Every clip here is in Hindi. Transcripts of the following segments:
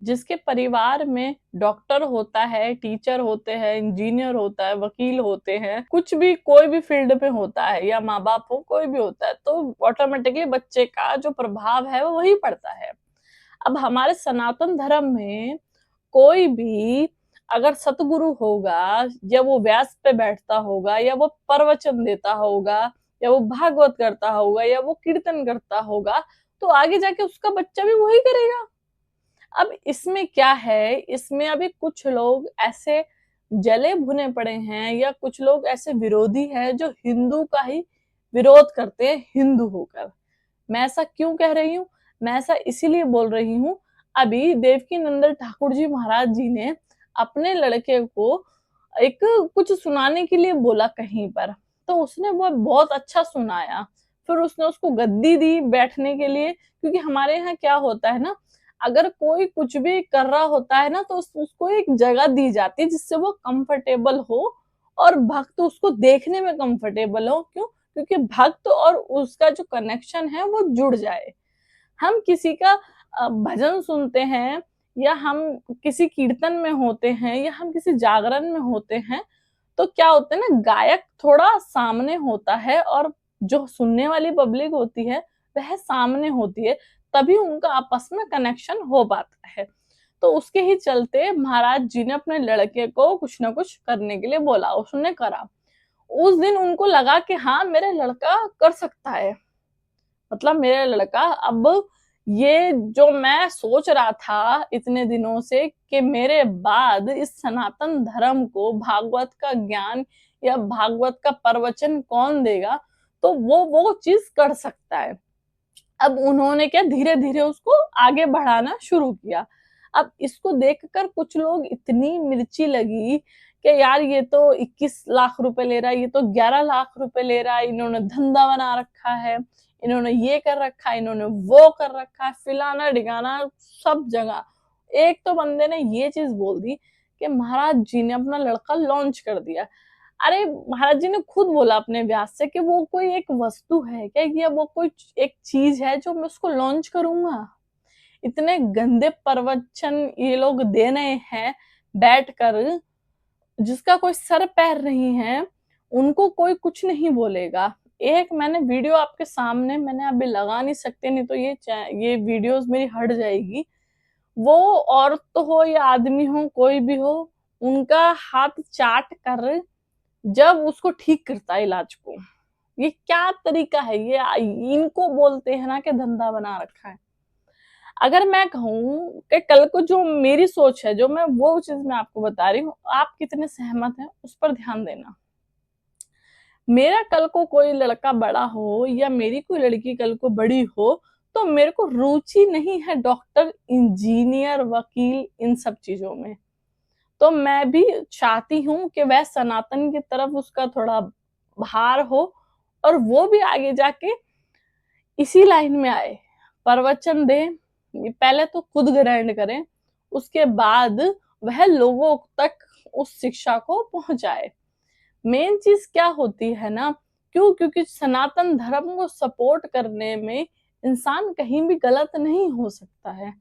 जिसके परिवार में डॉक्टर होता है, टीचर होते हैं, इंजीनियर होता है, वकील होते हैं, कुछ भी कोई भी फील्ड में होता है, या माँ बाप हो, कोई भी होता है, तो ऑटोमेटिकली बच्चे का जो प्रभाव है वो वही पड़ता है। अब हमारे सनातन धर्म में कोई भी अगर सतगुरु होगा, या वो व्यास पे बैठता होगा, या वो प्रवचन देता होगा, या वो भागवत करता होगा, या वो कीर्तन करता होगा, तो आगे जाके उसका बच्चा भी वही करेगा। अब इसमें क्या है, इसमें अभी कुछ लोग ऐसे जले भुने पड़े हैं, या कुछ लोग ऐसे विरोधी हैं जो हिंदू का ही विरोध करते हैं हिंदू होकर। मैं ऐसा क्यों कह रही हूँ? मैं ऐसा इसीलिए बोल रही हूँ, अभी देवकी नंदन ठाकुर जी महाराज जी ने अपने लड़के को एक कुछ सुनाने के लिए बोला कहीं पर, तो उसने वो बहुत अच्छा सुनाया। फिर उसने उसको गद्दी दी बैठने के लिए, क्योंकि हमारे यहाँ क्या होता है ना, अगर कोई कुछ भी कर रहा होता है ना, तो उसको एक जगह दी जाती है जिससे वो कंफर्टेबल हो, और भक्त उसको देखने में कंफर्टेबल हो। क्यों? क्योंकि भक्त और उसका जो कनेक्शन है वो जुड़ जाए। हम किसी का भजन सुनते हैं, या हम किसी कीर्तन में होते हैं, या हम किसी जागरण में होते हैं, तो क्या होता है ना, गायक थोड़ा सामने होता है, और जो सुनने वाली पब्लिक होती है वह सामने होती है, तभी उनका आपस में कनेक्शन हो पाता है। तो उसके ही चलते महाराज जी ने अपने लड़के को कुछ ना कुछ करने के लिए बोला, उसने करा। उस दिन उनको लगा कि हाँ, मेरा लड़का कर सकता है, मतलब मेरा लड़का अब ये जो मैं सोच रहा था इतने दिनों से कि मेरे बाद इस सनातन धर्म को भागवत का ज्ञान या भागवत का प्रवचन कौन देगा, तो वो चीज कर सकता है। अब उन्होंने क्या, धीरे धीरे उसको आगे बढ़ाना शुरू किया। अब इसको देखकर कुछ लोग इतनी मिर्ची लगी कि यार ये तो 21 लाख रुपए ले रहा है, ये तो 11 लाख रुपए ले रहा है, इन्होंने धंधा बना रखा है, इन्होंने ये कर रखा है, इन्होंने वो कर रखा है, फिलाना ढिकाना सब जगह। एक तो बंदे ने ये चीज बोल दी कि महाराज जी ने अपना लड़का लॉन्च कर दिया। अरे महाराज जी ने खुद बोला अपने व्यास से कि वो कोई एक वस्तु है क्या, या वो कोई एक चीज है जो मैं उसको लॉन्च करूंगा? इतने गंदे प्रवचन ये लोग दे रहे हैं बैठकर, जिसका कोई सर पैर नहीं है, उनको कोई कुछ नहीं बोलेगा। एक मैंने वीडियो आपके सामने, मैंने अभी लगा नहीं सकते, नहीं तो ये वीडियोस मेरी हट जाएगी। वो औरत हो या आदमी हो, कोई भी हो, उनका हाथ चाट कर जब उसको ठीक करता है इलाज को। ये क्या तरीका है? ये इनको बोलते हैं ना कि धंधा बना रखा है। अगर मैं कहूं कि कल को जो मेरी सोच है, जो मैं वो चीज मैं आपको बता रही हूँ, आप कितने सहमत हैं उस पर ध्यान देना। मेरा कल को कोई लड़का बड़ा हो, या मेरी कोई लड़की कल को बड़ी हो, तो मेरे को रुचि नहीं है डॉक्टर, इंजीनियर, वकील, इन सब चीजों में। तो मैं भी चाहती हूँ कि वह सनातन की तरफ उसका थोड़ा भार हो, और वो भी आगे जाके इसी लाइन में आए, प्रवचन दे, पहले तो खुद ग्रहण करें, उसके बाद वह लोगों तक उस शिक्षा को पहुंचाए। मेन चीज क्या होती है ना, क्यों? क्योंकि सनातन धर्म को सपोर्ट करने में इंसान कहीं भी गलत नहीं हो सकता है,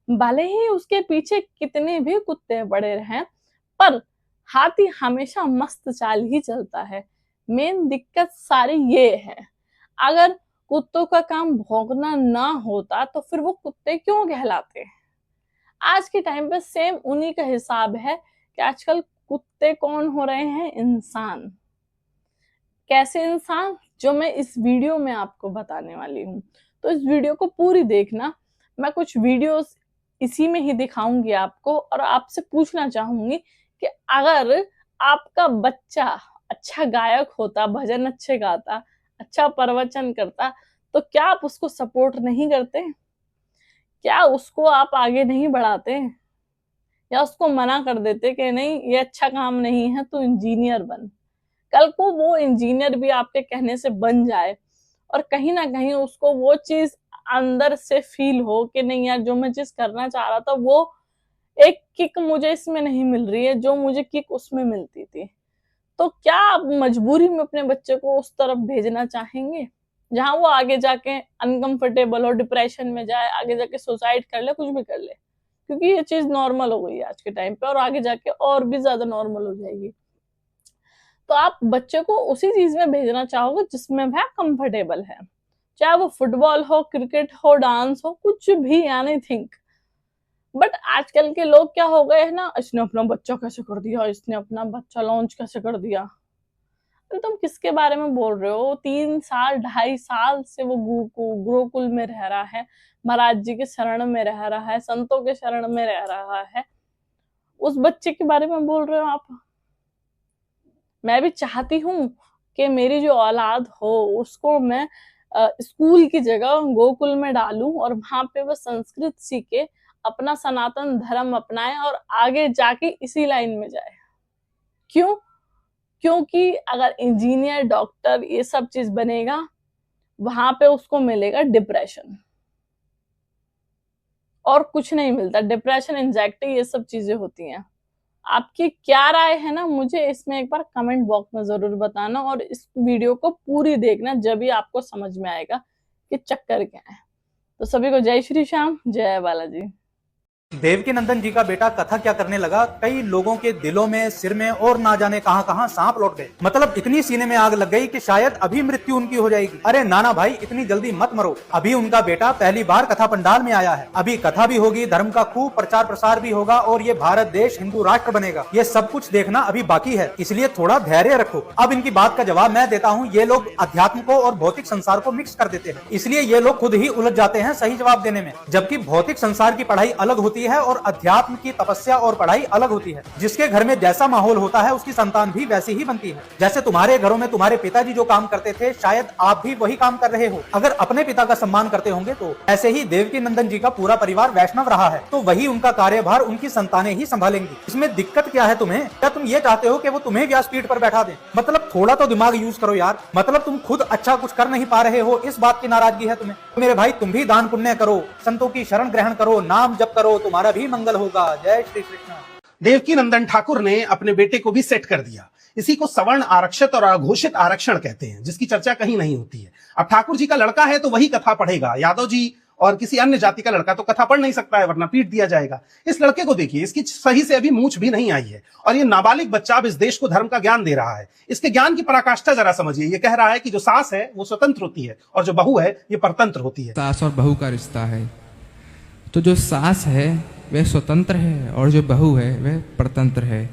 भले ही उसके पीछे कितने भी कुत्ते पड़े रहें, पर हाथी हमेशा मस्त चाल ही चलता है। मेन दिक्कत सारी ये है, अगर कुत्तों का काम भौंकना ना होता तो फिर वो कुत्ते क्यों कहलाते? आज के टाइम पे सेम उन्हीं का हिसाब है कि आजकल कुत्ते कौन हो रहे हैं, इंसान। कैसे इंसान? जो मैं इस वीडियो में आपको बताने वाली हूँ, तो इस वीडियो को पूरी देखना। मैं कुछ वीडियोस इसी में ही दिखाऊंगी आपको, और आपसे पूछना चाहूंगी कि अगर आपका बच्चा अच्छा गायक होता, भजन अच्छे गाता, अच्छा प्रवचन करता, तो क्या आप उसको सपोर्ट नहीं करते? क्या उसको आप आगे नहीं बढ़ाते, या उसको मना कर देते कि नहीं, ये अच्छा काम नहीं है, तो इंजीनियर बन? कल को वो इंजीनियर भी आपके कहने से बन जाए, और कहीं ना कहीं उसको वो चीज अंदर से फील हो कि नहीं यार, जो मैं चीज करना चाह रहा था, वो एक किक मुझे इसमें नहीं मिल रही है जो मुझे किक उसमें मिलती थी, तो क्या आप मजबूरी में अपने बच्चे को उस तरफ भेजना चाहेंगे, जहां वो आगे जाके अनकंफर्टेबल हो, डिप्रेशन में जाए, आगे जाके सुसाइड कर ले, कुछ भी कर ले? क्योंकि ये चीज नॉर्मल हो गई है आज के टाइम पे और आगे जाके और भी ज्यादा नॉर्मल हो जाएगी। तो आप बच्चे को उसी चीज में भेजना चाहोगे जिसमें वह कंफर्टेबल है, चाहे वो फुटबॉल हो, क्रिकेट हो, डांस हो, कुछ भी, एनीथिंग। बट आजकल के लोग क्या हो गए हैं ना, इसने अपना बच्चा कैसे कर दिया, इसने अपना बच्चा लॉन्च कैसे कर दिया। तो तुम किसके बारे में बोल रहे हो? 3 साल 2.5 साल से वो गुरुकुल में रह रहा है, महाराज जी के शरण में रह रहा है, संतों के शरण में रह रहा है, उस बच्चे के बारे में बोल रहे हो आप? मैं भी चाहती हूँ कि मेरी जो औलाद हो उसको मैं स्कूल की जगह गोकुल में डालूं और वहां पे वो संस्कृत सीखे, अपना सनातन धर्म अपनाए और आगे जाके इसी लाइन में जाए। क्यों? क्योंकि अगर इंजीनियर, डॉक्टर, ये सब चीज बनेगा, वहां पे उसको मिलेगा डिप्रेशन, और कुछ नहीं मिलता। डिप्रेशन, एंजाइटी, ये सब चीजें होती हैं। आपकी क्या राय है ना, मुझे इसमें एक बार कमेंट बॉक्स में जरूर बताना, और इस वीडियो को पूरी देखना, जब भी आपको समझ में आएगा कि चक्कर क्या है। तो सभी को जय श्री श्याम, जय बालाजी। देवकीनंदन जी का बेटा कथा क्या करने लगा, कई लोगों के दिलों में, सिर में और ना जाने कहां कहां सांप लौट गए। मतलब इतनी सीने में आग लग गई कि शायद अभी मृत्यु उनकी हो जाएगी। अरे नाना भाई, इतनी जल्दी मत मरो, अभी उनका बेटा पहली बार कथा पंडाल में आया है। अभी कथा भी होगी, धर्म का खूब प्रचार प्रसार भी होगा और ये भारत देश हिंदू राष्ट्र बनेगा। ये सब कुछ देखना अभी बाकी है, इसलिए थोड़ा धैर्य रखो। अब इनकी बात का जवाब मैं देता हूँ। ये लोग अध्यात्म को और भौतिक संसार को मिक्स कर देते हैं, इसलिए ये लोग खुद ही उलझ जाते हैं सही जवाब देने में। जबकि भौतिक संसार की पढ़ाई अलग होती है और अध्यात्म की तपस्या और पढ़ाई अलग होती है। जिसके घर में जैसा माहौल होता है उसकी संतान भी वैसी ही बनती है। जैसे तुम्हारे घरों में तुम्हारे पिताजी जो काम करते थे, शायद आप भी वही काम कर रहे हो। अगर अपने पिता का सम्मान करते होंगे तो ऐसे ही देवकीनंदन जी का पूरा परिवार वैष्णव रहा है, तो वही उनका कार्यभार उनकी संतानें ही संभालेंगी। इसमें दिक्कत क्या है तुम्हें? क्या तुम ये चाहते हो कि वो तुम्हें व्यासपीठ पर बैठा दें? मतलब थोड़ा तो दिमाग यूज करो यार। मतलब तुम खुद अच्छा कुछ कर नहीं पा रहे हो, इस बात की नाराजगी है तुम्हें? तो मेरे भाई, तुम भी दान पुण्य करो, संतों की शरण ग्रहण करो, नाम जप करो, तुम्हारा भी मंगल होगा। जय श्री कृष्ण। देवकीनंदन ठाकुर ने अपने बेटे को भी सेट कर दिया। इसी को सवर्ण आरक्षित और अघोषित आरक्षण कहते हैं, जिसकी चर्चा कहीं नहीं होती है। अब ठाकुर जी का लड़का है तो वही कथा पढ़ेगा, यादव जी और किसी अन्य जाति का लड़का तो कथा पढ़ नहीं सकता है, वरना पीट दिया जाएगा। इस लड़के को देखिए, इसकी सही से अभी मूंछ भी नहीं आई है और ये नाबालिग बच्चा अब इस देश को धर्म का ज्ञान दे रहा है। इसके ज्ञान की पराकाष्ठा जरा समझिए। ये कह रहा है कि जो सास है वो स्वतंत्र होती है और जो बहू है ये परतंत्र होती है। सास और बहू का रिश्ता है, तो जो सास है वह स्वतंत्र है और जो बहू है वह परतंत्र है।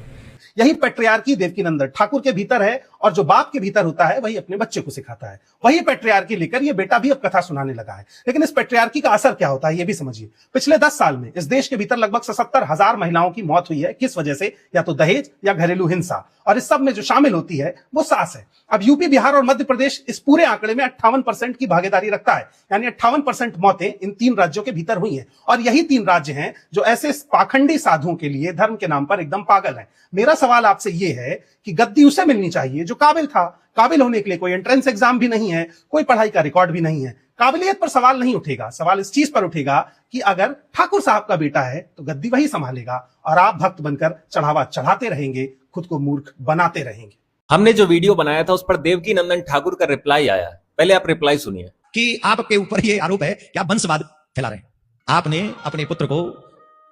यही पैट्रियार्की देवकीनंदन ठाकुर के भीतर है और जो बाप के भीतर होता है वही अपने बच्चे को सिखाता है। वही पैट्रियार्की लेकर ये बेटा भी अब कथा सुनाने लगा है। लेकिन इस पैट्रियार्की का असर क्या होता है ये भी समझिए। पिछले 10 साल में इस देश के भीतर लगभग 77,000 महिलाओं की मौत हुई है। किस वजह से? या तो दहेज या घरेलू हिंसा, और इस सब में जो शामिल होती है वो सास है। अब यूपी, बिहार और मध्य प्रदेश इस पूरे आंकड़े में 58% की भागीदारी रखता है, यानी 58% मौतें इन 3 राज्यों के भीतर हुई हैं। और यही 3 राज्य हैं जो ऐसे पाखंडी साधुओं के लिए धर्म के नाम पर एकदम पागल हैं। मेरा सवाल आपसे ये है कि गद्दी उसे मिलनी चाहिए जो काबिल था। काबिल होने के लिए कोई एंट्रेंस एग्जाम भी नहीं है, कोई पढ़ाई का रिकॉर्ड भी नहीं है। काबिलियत पर सवाल नहीं उठेगा, सवाल इस चीज पर उठेगा कि अगर ठाकुर साहब का बेटा है तो गद्दी वही संभालेगा और आप भक्त बनकर चढ़ावा चढ़ाते रहेंगे, खुद को मूर्ख बनाते रहेंगे। हमने जो वीडियो बनाया था उस पर देवकीनंदन ठाकुर का रिप्लाई आया। पहले आप रिप्लाई सुनिए। कि आपके ऊपर ये आरोप है कि आप वंशवाद फैला रहे हैं। आपने अपने पुत्र को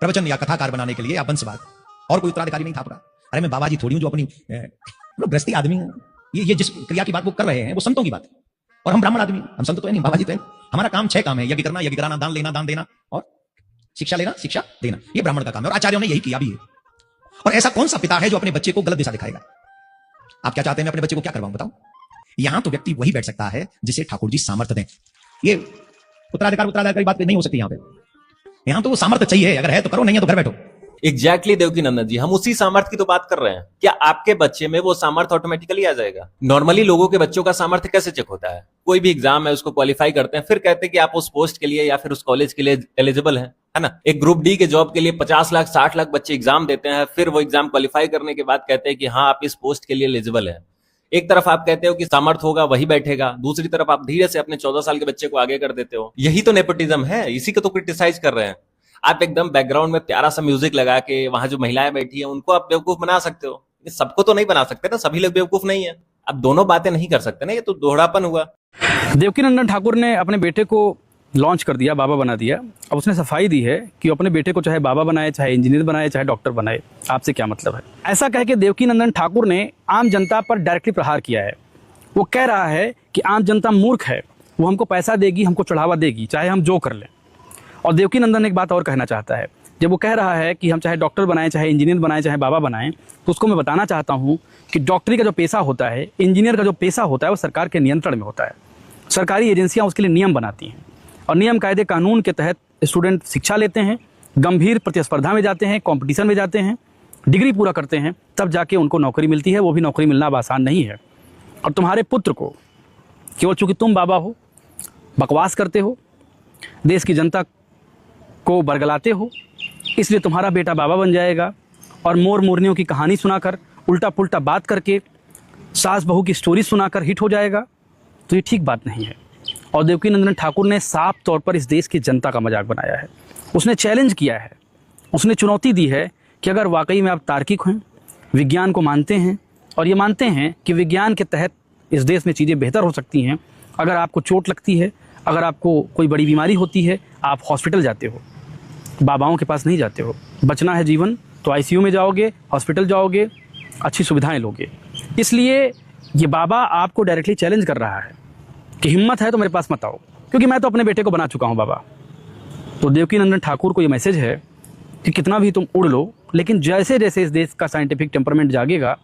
प्रवचन या कथाकार बनाने के लिए आप वंशवाद, और कोई उत्तराधिकारी नहीं था आपका। अरे मैं बाबा जी थोड़ी हूं जो अपनी गृहस्थी आदमी है। ये जिस क्रिया की बात वो कर रहे हैं वो संतों की बात है, और हम ब्राह्मण आदमी, हम संत तो है नहीं, बाबा जी तो है। हमारा काम 6 काम है, यज्ञ करना, यज्ञ कराना, दान लेना, दान देना, और शिक्षा लेना, शिक्षा देना। ये ब्राह्मण का काम है और आचार्यों ने यही किया भी है। और ऐसा कौन सा पिता है जो अपने बच्चे को गलत दिशा दिखाएगा? आप क्या चाहते हैं मैं अपने बच्चे को क्या करवाऊं बताओ? यहां तो व्यक्ति वही बैठ सकता है जिसे ठाकुर जी सामर्थ्य दें। ये उत्तराधिकार की बात नहीं हो सकती। यहां तो वो सामर्थ्य चाहिए, अगर है तो करो, नहीं है तो घर बैठो। एग्जैक्टली देवकीनंदन जी, हम उसी सामर्थ्य की तो बात कर रहे हैं। क्या आपके बच्चे में वो सामर्थ्य ऑटोमेटिकली आ जाएगा? नॉर्मली लोगों के बच्चों का सामर्थ्य कैसे चेक होता है? कोई भी एग्जाम है उसको क्वालिफाई करते हैं, फिर कहते हैं कि आप उस पोस्ट के लिए या फिर उस कॉलेज के लिए एलिजिबल है ना। एक ग्रुप डी के जॉब के लिए 50 लाख 60 लाख बच्चे एग्जाम देते हैं, फिर वो एग्जाम क्वालिफाई करने के बाद कहते हैं कि हाँ आप इस पोस्ट के लिए एलिजिबल है। एक तरफ आप कहते हो कि सामर्थ्य होगा वही बैठेगा, दूसरी तरफ आप धीरे से अपने 14 साल के बच्चे को आगे कर देते हो। यही तो नेपोटिज्म है, इसी को तो क्रिटिसाइज कर रहे हैं। आप एकदम बैकग्राउंड में प्यारा सा म्यूजिक लगा के वहां जो महिलाएं बैठी हैं उनको आप बेवकूफ बना सकते हो। सबको तो नहीं बना सकते ना, सभी लोग बेवकूफ नहीं है। अब दोनों बातें नहीं कर सकते ना, ये तो दोहरापन हुआ। देवकीनंदन ठाकुर ने अपने बेटे को लॉन्च कर दिया, बाबा बना दिया। अब उसने सफाई दी है कि वो अपने बेटे को चाहे बाबा बनाए, चाहे इंजीनियर बनाए, चाहे डॉक्टर बनाए, आपसे क्या मतलब है। ऐसा कह के देवकीनंदन ठाकुर ने आम जनता पर डायरेक्टली प्रहार किया है। वो कह रहा है कि आम जनता मूर्ख है, वो हमको पैसा देगी, हमको चढ़ावा देगी, चाहे हम जो कर लें। और देवकीनंदन एक बात और कहना चाहता है, जब वो कह रहा है कि हम चाहे डॉक्टर बनाएं, चाहे इंजीनियर बनाएं, चाहे बाबा बनाएं, तो उसको मैं बताना चाहता हूँ कि डॉक्टरी का जो पेशा होता है, इंजीनियर का जो पेशा होता है, वो सरकार के नियंत्रण में होता है। सरकारी एजेंसियाँ उसके लिए नियम बनाती हैं और नियम कायदे कानून के तहत स्टूडेंट शिक्षा लेते हैं, गंभीर प्रतिस्पर्धा में जाते हैं, कंपटीशन में जाते हैं, डिग्री पूरा करते हैं, तब जाके उनको नौकरी मिलती है। वो भी नौकरी मिलना अब आसान नहीं है। और तुम्हारे पुत्र को केवल चूँकि तुम बाबा हो, बकवास करते हो, देश की जनता को बरगलाते हो, इसलिए तुम्हारा बेटा बाबा बन जाएगा और मोर मोरनियों की कहानी सुनाकर, उल्टा पुल्टा बात करके, सास बहू की स्टोरी सुनाकर हिट हो जाएगा, तो ये ठीक बात नहीं है। और देवकीनंदन ठाकुर ने साफ तौर पर इस देश की जनता का मजाक बनाया है। उसने चैलेंज किया है, उसने चुनौती दी है कि अगर वाकई में आप तार्किक हैं, विज्ञान को मानते हैं और ये मानते हैं कि विज्ञान के तहत इस देश में चीज़ें बेहतर हो सकती हैं, अगर आपको चोट लगती है, अगर आपको कोई बड़ी बीमारी होती है, आप हॉस्पिटल जाते हो, बाबाओं के पास नहीं जाते हो। बचना है जीवन तो आईसीयू में जाओगे, हॉस्पिटल जाओगे, अच्छी सुविधाएं लोगे। इसलिए ये बाबा आपको डायरेक्टली चैलेंज कर रहा है कि हिम्मत है तो मेरे पास मत आओ, क्योंकि मैं तो अपने बेटे को बना चुका हूँ बाबा। तो देवकीनंदन ठाकुर को ये मैसेज है कि कितना भी तुम उड़ लो, लेकिन जैसे जैसे इस देश का साइंटिफिक टेम्परमेंट जागेगा,